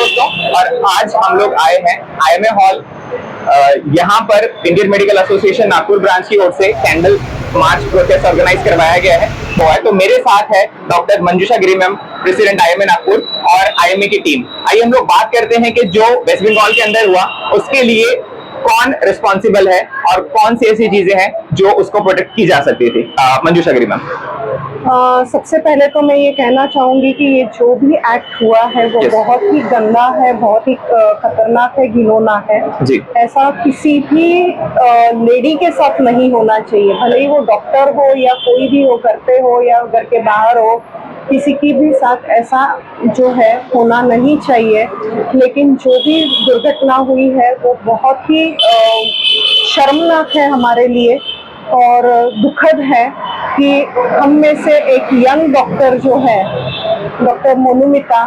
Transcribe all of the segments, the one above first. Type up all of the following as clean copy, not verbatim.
दोस्तों, और आज हम लोग आए हैं IMA हॉल। यहाँ पर Indian medical association Nagpur branch की ओर से कैंडल मार्च प्रोटेस्ट ऑर्गेनाइज करवाया गया है। तो मेरे साथ है डॉक्टर मंजुषा गिरी मैम, प्रेसिडेंट IMA नागपुर, और IMA की टीम। आइए हम लोग बात करते हैं कि जो वेस्ट बंगाल के अंदर हुआ उसके लिए कौन रिस्पॉन्सिबल है और कौन सी ऐसी चीजें हैं जो उसको प्रोटेक्ट की जा सकती थी। मंजुषा गिरी मैम। सबसे पहले तो मैं ये कहना चाहूंगी कि ये जो भी एक्ट हुआ है वो बहुत ही गंदा है, बहुत ही खतरनाक है, घिनौना है जी। ऐसा किसी भी लेडी के साथ नहीं होना चाहिए, भले ही वो डॉक्टर हो या कोई भी हो, घर पे हो या घर के बाहर हो, किसी की भी साथ ऐसा जो है होना नहीं चाहिए। लेकिन जो भी दुर्घटना हुई है वो बहुत ही शर्मनाक है हमारे लिए और दुखद है कि हम में से एक यंग डॉक्टर जो है, डॉक्टर मोनुमिता,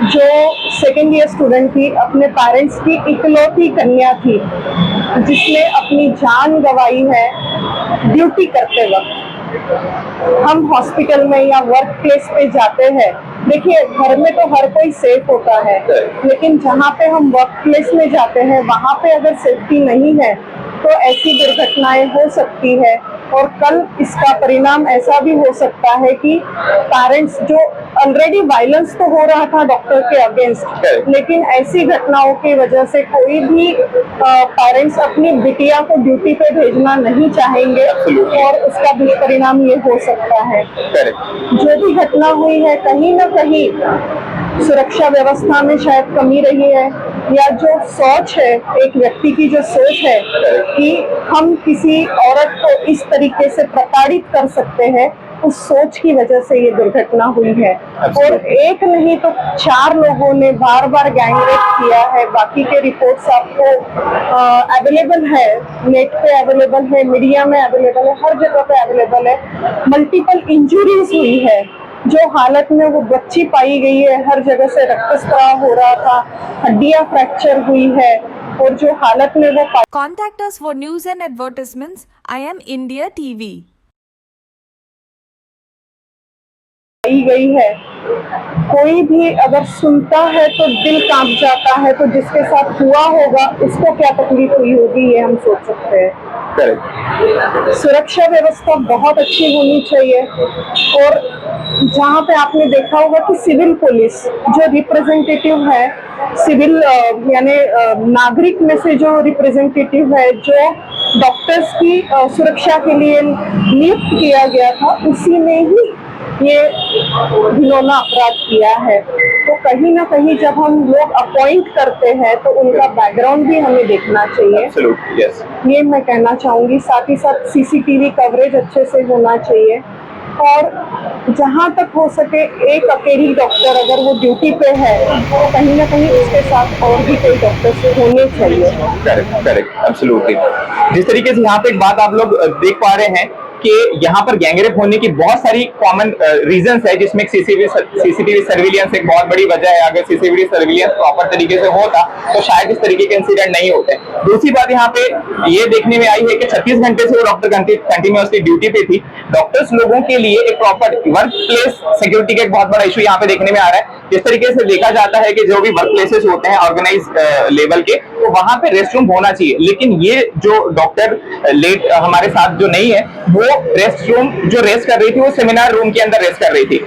जो सेकेंड ईयर स्टूडेंट थी, अपने पेरेंट्स की इकलौती कन्या थी, जिसने अपनी जान गंवाई है ड्यूटी करते वक्त। हम हॉस्पिटल में या वर्क प्लेस पे जाते हैं, देखिए घर में तो हर कोई सेफ होता है, लेकिन जहाँ पे हम वर्क प्लेस में जाते हैं वहाँ पे अगर सेफ्टी नहीं है तो ऐसी दुर्घटनाएं हो सकती है। और कल इसका परिणाम ऐसा भी हो सकता है कि पेरेंट्स, जो ऑलरेडी वायलेंस तो हो रहा था डॉक्टर के अगेंस्ट, लेकिन ऐसी घटनाओं की वजह से कोई भी पेरेंट्स अपनी बिटिया को ड्यूटी पे भेजना नहीं चाहेंगे और उसका दुष्परिणाम ये हो सकता है। जो भी घटना हुई है, कहीं ना कहीं सुरक्षा व्यवस्था में शायद कमी रही है, या जो सोच है, एक व्यक्ति की जो सोच है कि हम किसी औरत को इस तरीके से प्रताड़ित कर सकते हैं, उस सोच की वजह से ये दुर्घटना हुई है। और एक नहीं तो 4 लोगों ने बार बार गैंगरेप किया है। बाकी के रिपोर्ट्स आपको अवेलेबल है, नेट पे अवेलेबल है, मीडिया में अवेलेबल है, हर जगह पे अवेलेबल है। मल्टीपल इंजुरीज हुई है, जो हालत में वो बच्ची पाई गई है, हर जगह से रक्तस्राव हो रहा था, हड्डियां फ्रैक्चर हुई है, और जो हालत में वो Contact us for news and advertisements. IM India TV. पाई गई है। कोई भी अगर सुनता है तो दिल कांप जाता है, तो जिसके साथ हुआ होगा उसको क्या तकलीफ हुई होगी ये हम सोच सकते हैं। सुरक्षा व्यवस्था बहुत अच्छी होनी चाहिए। और जहाँ पे आपने देखा होगा कि सिविल पुलिस जो रिप्रेजेंटेटिव है, सिविल यानी नागरिक में से जो रिप्रेजेंटेटिव है, जो डॉक्टर्स की सुरक्षा के लिए नियुक्त किया गया था, उसी ने ही ये घिनौना अपराध किया है। तो कहीं ना कहीं जब हम लोग अपॉइंट करते हैं तो उनका बैकग्राउंड भी हमें देखना चाहिए। yes. ये मैं कहना चाहूंगी। साथ ही साथ CCTV कवरेज अच्छे से होना चाहिए, और जहाँ तक हो सके एक अकेली डॉक्टर अगर वो ड्यूटी पे है तो कहीं ना कहीं उसके साथ और भी कोई डॉक्टर होने चाहिए। Correct, absolutely. जिस तरीके से यहाँ पे एक बात आप लोग देख पा रहे हैं कि यहाँ पर गैंगरेप होने की बहुत सारी कॉमन रीजंस है, जिसमें सीसीटीवी सर्विलियंस एक बहुत बड़ी वजह है। अगर सीसीटीवी सर्विलियंस प्रॉपर तरीके से होता तो शायद इस तरीके के इंसिडेंट नहीं होते। दूसरी बात यहाँ पे ये देखने में आई है कि 36 घंटे से वो डॉक्टर कंटिन्यूअसली ड्यूटी पे थी। डॉक्टर्स लोगों के लिए एक प्रॉपर वर्क प्लेस सिक्योरिटी का एक बहुत बड़ा इशू यहाँ पे देखने में आ रहा है। जिस तरीके से देखा जाता है कि जो भी वर्क प्लेसेस होते हैं ऑर्गेनाइज लेवल के, तो वहां पे रेस्ट रूम होना चाहिए, लेकिन ये जो डॉक्टर लेट हमारे साथ जो नहीं है, वो रेस्ट रूम जो रेस्ट कर रही थी वो सेमिनार रूम के अंदर रेस्ट कर रही थी,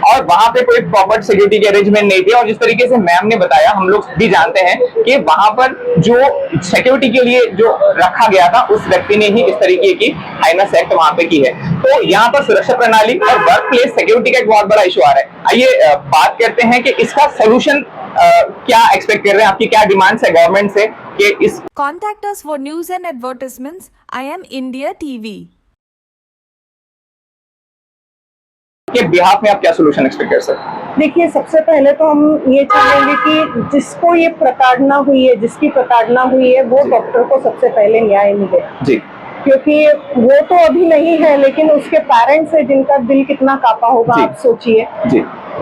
और वहां पे कोई प्रॉपर सिक्योरिटी के अरेंजमेंट नहीं थे। और जिस तरीके से मैम ने बताया, हम लोग भी जानते हैं कि वहां पर जो सिक्योरिटी के लिए जो रखा गया था, उस व्यक्ति ने ही इस तरीके की हाइनस एक्ट वहां पे की है। तो यहाँ पर सुरक्षा प्रणाली और वर्क प्लेस सिक्योरिटी का एक बहुत बड़ा इशू आ रहा है। आइए बात करते हैं कि इसका सोल्यूशन क्या एक्सपेक्ट कर रहे हैं, आपकी क्या डिमांड्स है गवर्नमेंट से कि इस। Contact us for news and advertisements. IM India TV. के बिहाफ में आप क्या सोल्यूशन एक्सपेक्ट कर सकते हैं? देखिए, सबसे पहले तो हम ये चाहेंगे कि जिसको ये प्रताड़ना हुई है, जिसकी प्रताड़ना हुई है, वो डॉक्टर को सबसे पहले न्याय मिले जी, क्योंकि वो तो अभी नहीं है, लेकिन उसके पेरेंट्स है जिनका दिल कितना कांपा होगा, आप सोचिए।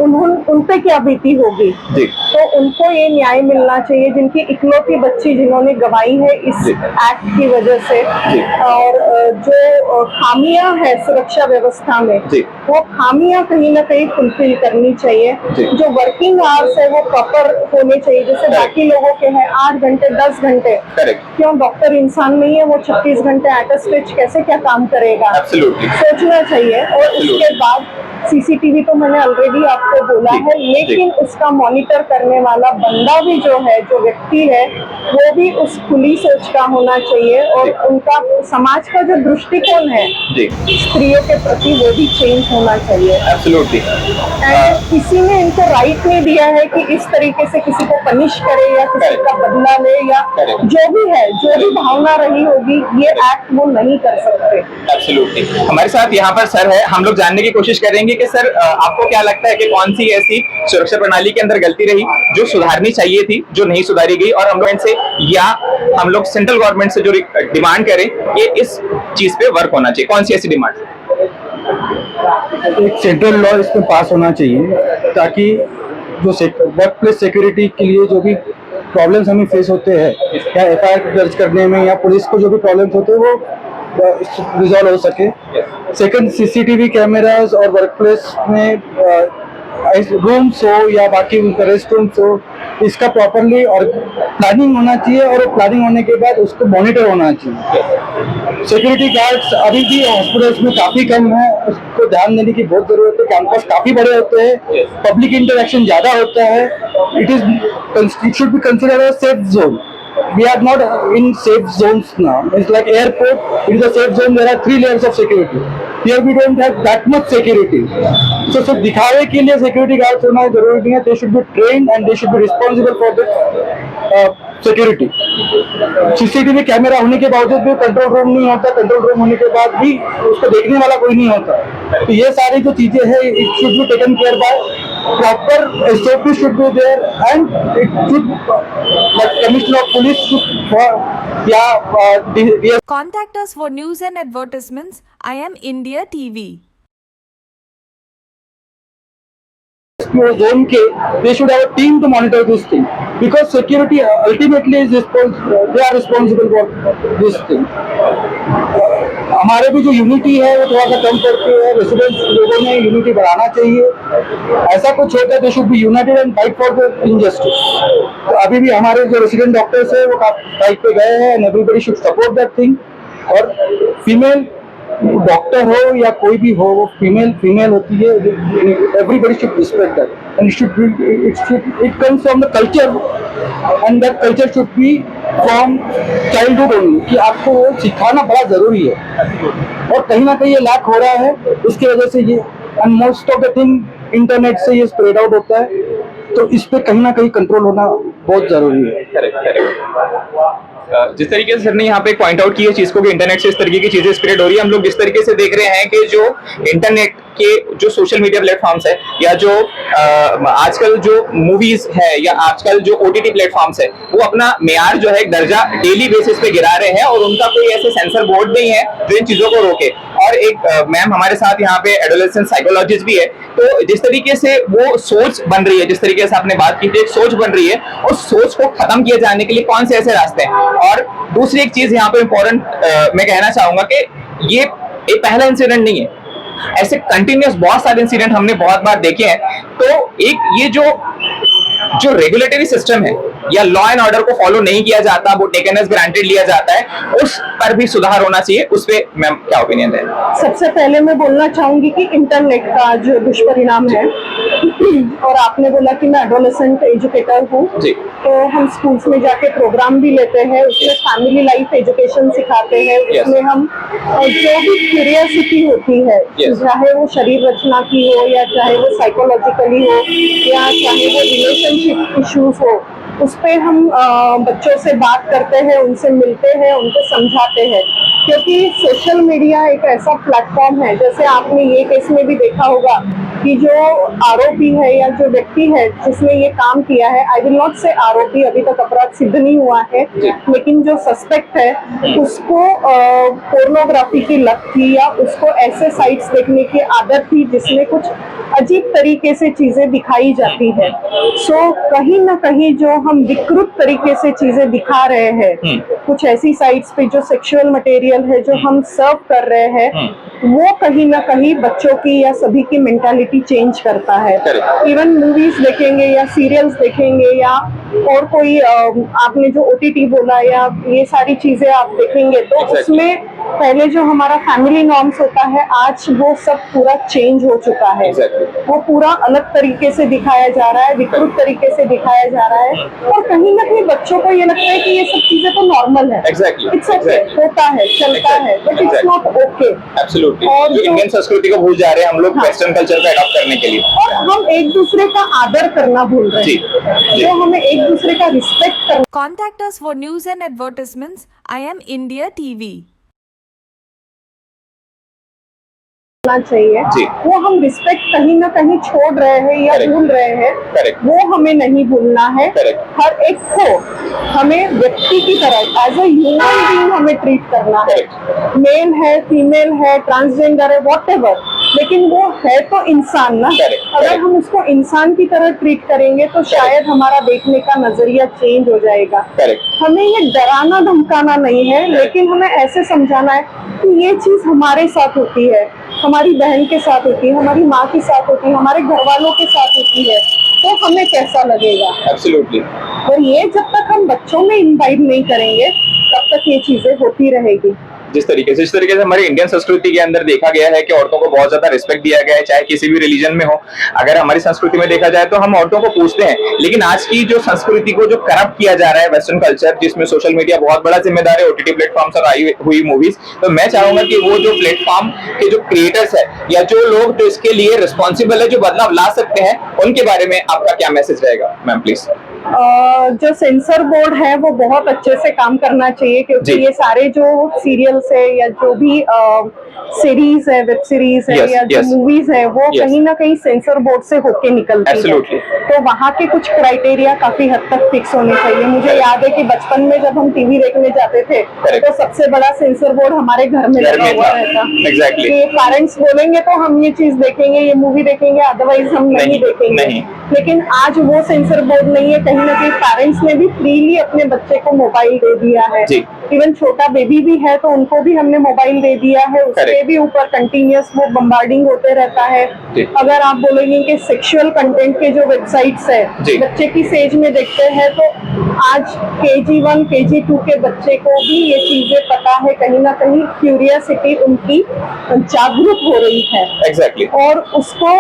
उन पे क्या बीती होगी। जी। तो उनको ये न्याय मिलना चाहिए जिनकी इकलौती बच्ची जिन्होंने गंवाई है इस जी। एक्ट की वजह से। जी। और जो खामियां है सुरक्षा व्यवस्था में, जी। वो खामियां कहीं ना कहीं फुलफिल करनी चाहिए। जी। जो वर्किंग आवर्स है वो प्रॉपर होने चाहिए, जैसे बाकी लोगों के हैं 8 घंटे 10 घंटे। करेक्ट। क्यों डॉक्टर इंसान नहीं है, वो 36 घंटे एट अ स्ट्रेच कैसे क्या काम करेगा। Absolutely. सोचना चाहिए। और Absolutely. उसके बाद सीसीटीवी तो मैंने ऑलरेडी आपको बोला जी, है, लेकिन उसका मॉनिटर करने वाला बंदा भी जो है, जो व्यक्ति है, वो भी उस खुली सोच का होना चाहिए और जी। उनका समाज का जो दृष्टिकोण है जी। स्त्रियों के प्रति वो भी चेंज होना चाहिए। एब्सोल्युटली। एंड किसी ने इनको राइट नहीं दिया है कि इस तरीके से किसी को पनिश करे या किसी Correct. का बदला ले या Correct. जो भी है, जो भी भावना रही होगी, ये एक्ट वो नहीं कर सकते। एब्सोल्युटली। हमारे साथ यहाँ पर सर है, हम लोग जानने की कोशिश करेंगे कि सर आपको क्या लगता है कि कौन सी ऐसी सुरक्षा प्रणाली के अंदर गलती रही जो सुधारनी चाहिए थी, जो नहीं सुधारी गई, और हम लोग से या हम लोग सेंट्रल गवर्नमेंट से जो डिमांड करें कि इस चीज पे वर्क होना चाहिए, कौन सी ऐसी डिमांड? एक सेंट्रल लॉ इसमें पास होना चाहिए ताकि जो वर्क प्लेस सिक्योरिटी के लिए जो भी प्रॉब्लम्स हमें फेस होते हैं या एफआईआर दर्ज करने में या पुलिस को जो भी प्रॉब्लम्स होते हैं वो रिजॉल्व हो सके। सेकंड, सीसीटीवी कैमरास और वर्क प्लेस में रूम्स हो या बाकी रेस्ट रूम्स हो, इसका प्रॉपरली और प्लानिंग होना चाहिए और प्लानिंग होने के बाद उसको मॉनिटर होना चाहिए। सिक्योरिटी गार्ड्स अभी भी हॉस्पिटल्स में काफ़ी कम है, उसको ध्यान देने की बहुत ज़रूरत है। कैंपस काफ़ी बड़े होते हैं, पब्लिक इंटरेक्शन ज़्यादा होता है। It should be considered a safe zone. We are not in safe zones now. It's like airport. It is a safe zone. There are 3 layers of security. Here we don't have that much security. So सिर्फ दिखावे के लिए security guards होना जरूरी नहीं है. They should be trained and they should be responsible for the security. CCTV camera होने के बावजूद भी कंट्रोल रूम नहीं होता. कंट्रोल रूम होने के बाद भी उसको देखने वाला कोई नहीं होता. तो ये सारी जो चीजें हैं, it should be taken care by. Proper SOP should be there and it should, like Commissioner of Police should, Contact us for news and advertisements. I am India TV. zone के they should have a team to monitor this thing because security ultimately is they are responsible for this thing. हमारे भी जो unity है वो थोड़ा सा कम करके है, रेसिडेंट्स लोगों में यूनिटी बढ़ाना चाहिए। ऐसा कुछ होता है, they should be united and fight for the injustice. तो अभी भी हमारे जो रेसिडेंट डॉक्टर्स है वो फाइट पे गए हैं and everybody should support that thing. और फीमेल डॉक्टर हो या कोई भी हो, वो फीमेल होती है, everybody should respect that and it comes from the culture and that culture should be from childhood only कि आपको वो सिखाना बड़ा जरूरी है। और कहीं ना कहीं ये लैक हो रहा है, इसकी वजह से ये and most of the thing internet से ये स्प्रेड आउट होता है, तो इस पे कहीं ना कहीं कंट्रोल होना बहुत जरूरी है। करेक्ट। जिस तरीके से सर ने यहाँ पे पॉइंट आउट की है चीज को कि इंटरनेट से इस तरीके की चीजें स्प्रेड हो रही है, हम लोग जिस तरीके से देख रहे हैं कि जो इंटरनेट के जो सोशल मीडिया प्लेटफॉर्म्स है या जो आजकल जो मूवीज है या आजकल जो ओटीटी प्लेटफॉर्म्स है, वो अपना मेयार जो है एक दर्जा डेली बेसिस पे गिरा रहे हैं और उनका कोई ऐसे सेंसर बोर्ड नहीं है जो इन चीजों को रोके। और एक मैम हमारे साथ यहाँ पे एडोलेसेंट साइकोलॉजिस्ट भी है, तो जिस तरीके से वो सोच बन रही है, जिस तरीके से आपने बात की थी, एक सोच बन रही है, उस सोच को खत्म किए जाने के लिए कौन से ऐसे रास्ते हैं। और दूसरी एक चीज यहाँ पे इम्पोर्टेंट मैं कहना चाहूंगा कि ये एक पहला इंसिडेंट नहीं है, ऐसे कंटिन्यूस बहुत सारे इंसिडेंट हमने बहुत बार देखे हैं। तो एक ये जो रेगुलेटरी सिस्टम है या लॉ एंड ऑर्डर को फॉलो नहीं किया जाता, वो टेकन एज ग्रांटेड लिया जाता है, उस पर भी सुधार होना चाहिए। उस पे मैम क्या ओपिनियन है? सबसे पहले मैं बोलना चाहूंगी कि इंटरनेट का जो दुष्परिणाम है, और आपने बोला कि मैं एडोलेसेंट एजुकेटर हूँ, तो हम स्कूल्स में जाके प्रोग्राम भी लेते हैं, उसमें फैमिली लाइफ एजुकेशन सिखाते हैं, उसमें हम जो भी क्यूरियोसिटी होती है, चाहे वो शरीर रचना की हो या चाहे वो साइकोलॉजिकली हो या चाहे वो रिलेशनशिप इश्यूज हो, उस पर हम बच्चों से बात करते हैं, उनसे मिलते हैं, उनको समझाते हैं। क्योंकि सोशल मीडिया एक ऐसा प्लेटफॉर्म है, जैसे आपने ये केस में भी देखा होगा कि जो आरोपी है या जो व्यक्ति है जिसने ये काम किया है, आई विल नॉट से आरोपी, अभी तक अपराध सिद्ध नहीं हुआ है, लेकिन जो सस्पेक्ट है उसको पोर्नोग्राफी की लत थी या उसको ऐसे साइट्स देखने की आदत थी जिसमें कुछ अजीब तरीके से चीजें दिखाई जाती है। सो कहीं ना कहीं जो हम विकृत तरीके से चीजें दिखा रहे हैं, कुछ ऐसी साइट्स पे जो सेक्सुअल मटेरियल है जो हम सर्व कर रहे हैं, वो कहीं ना कहीं बच्चों की या सभी की मेंटालिटी चेंज करता है। इवन मूवीज देखेंगे या सीरियल्स देखेंगे या और कोई आपने जो ओटीटी बोला या ये सारी चीजें आप देखेंगे तो उसमें पहले जो हमारा फैमिली नॉर्म्स होता है, आज वो सब पूरा चेंज हो चुका है। वो पूरा अलग तरीके से दिखाया जा रहा है, विकृत तरीके से दिखाया जा रहा है, और कहीं ना कहीं बच्चों को ये लगता है कि ये सब चीजें तो नॉर्मल है। इट्स ओके, होता है, चलता है, बट इट्स नॉट ओके। और जो इंडियन संस्कृति को भूल जा रहे हैं हम लोग वेस्टर्न कल्चर को अडॉप्ट करने के लिए, और हम एक दूसरे का आदर करना भूल रहे हैं, जो हमें एक दूसरे का रिस्पेक्ट करना Contact us for news and advertisements. I am India TV. चाहिए, वो हम रिस्पेक्ट कहीं ना कहीं छोड़ रहे हैं या भूल रहे हैं। वो हमें नहीं भूलना है। हर एक को हमें व्यक्ति की तरह एज अ ह्यूमन बीइंग हमें ट्रीट करना है। मेल है, फीमेल है, ट्रांसजेंडर है, व्हाटएवर, लेकिन वो है तो इंसान ना। अगर हम उसको इंसान की तरह ट्रीट करेंगे तो शायद हमारा देखने का नजरिया चेंज हो जाएगा। हमें ये डराना धमकाना नहीं है, लेकिन हमें ऐसे समझाना है कि ये चीज हमारे साथ होती है, हमारी बहन के साथ होती है, हमारी माँ के साथ होती है, हमारे घर वालों के साथ होती है, तो हमें कैसा लगेगा। एब्सोल्युटली। और ये जब तक हम बच्चों में इम्बाइब नहीं करेंगे तब तक ये चीजें होती रहेगी। जिस तरीके से हमारी इंडियन संस्कृति के अंदर देखा गया है कि औरतों को बहुत ज्यादा रिस्पेक्ट दिया गया है, चाहे किसी भी रिलीजन में हो। अगर हमारी संस्कृति में देखा जाए तो हम औरतों को पूछते हैं, लेकिन आज की जो संस्कृति को जो करप्ट किया जा रहा है वेस्टर्न कल्चर, जिसमें सोशल मीडिया बहुत बड़ा जिम्मेदार है, ओटीटी प्लेटफॉर्म्स और आई हुई मूवीज, तो मैं चाहूंगा कि वो जो प्लेटफॉर्म के जो क्रिएटर्स है या जो लोग जो इसके लिए रिस्पॉन्सिबल है, जो बदलाव ला सकते हैं, उनके बारे में आपका क्या मैसेज रहेगा मैम प्लीज। जो सेंसर बोर्ड है वो बहुत अच्छे से काम करना चाहिए, क्योंकि ये सारे जो सीरियल्स है या जो भी सीरीज है, वेब सीरीज है या जो मूवीज है, वो कहीं ना कहीं सेंसर बोर्ड से होके निकलती है। तो वहाँ के कुछ क्राइटेरिया काफी हद तक फिक्स होने चाहिए। मुझे याद है कि बचपन में जब हम टीवी देखने जाते थे तो सबसे बड़ा सेंसर बोर्ड हमारे घर में लगा हुआ रहता। कि पेरेंट्स बोलेंगे तो हम ये चीज देखेंगे, ये मूवी देखेंगे, अदरवाइज हम नहीं देखेंगे। लेकिन आज वो सेंसर बोर्ड नहीं है। कहीं ना कहीं पेरेंट्स ने भी फ्रीली अपने बच्चे को मोबाइल दे दिया है। इवन छोटा बेबी भी है तो उनको भी हमने मोबाइल दे दिया है, उसके भी ऊपर कंटिन्यूअस वो बम्बार्डिंग होते रहता है। अगर आप बोलेंगे कि सेक्सुअल कंटेंट के जो वेबसाइट्स है बच्चे की एज में देखते हैं, तो आज KG1 KG2 के बच्चे को भी ये चीजें पता है। कहीं ना कहीं क्यूरियोसिटी उनकी जागरूक हो रही है। और उसको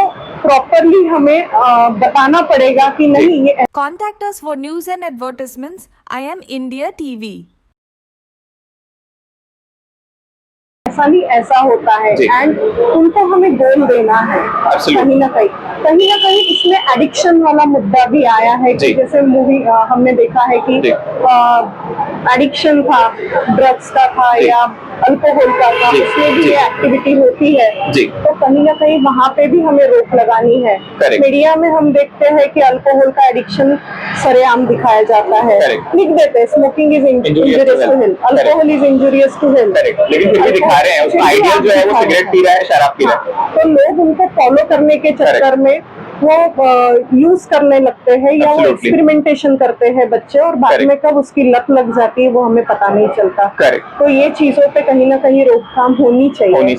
प्रॉपरली हमें बताना पड़ेगा कि नहीं ये। Contact us for news and advertisements. I am India TV. ऐसा नहीं, ऐसा होता है, एंड उनको हमें गोल देना है। कहीं ना कहीं इसमें एडिक्शन वाला मुद्दा भी आया है कि जैसे मूवी हमने देखा है कि एडिक्शन था, ड्रग्स का था या अल्कोहल का था, उसमें भी ये एक्टिविटी होती है। तो कहीं ना कहीं वहाँ पे भी हमें रोक लगानी है। मीडिया में हम देखते हैं कि अल्कोहल का एडिक्शन सरेआम दिखाया जाता है, लिख देते हैं smoking is injurious to health, alcohol is injurious to health, लेकिन फिर भी दिखा रहे हैं उसका आइडियल जो है वो सिगरेट पी रहा है, शराब पी रहा है। तो लोग उनको फॉलो करने के चक्कर में वो यूज करने लगते हैं या वो एक्सपेरिमेंटेशन करते हैं बच्चे, और बाद में कब उसकी लत लग जाती है वो हमें पता नहीं चलता। तो ये चीजों पे कहीं ना कहीं रोकथाम होनी चाहिए।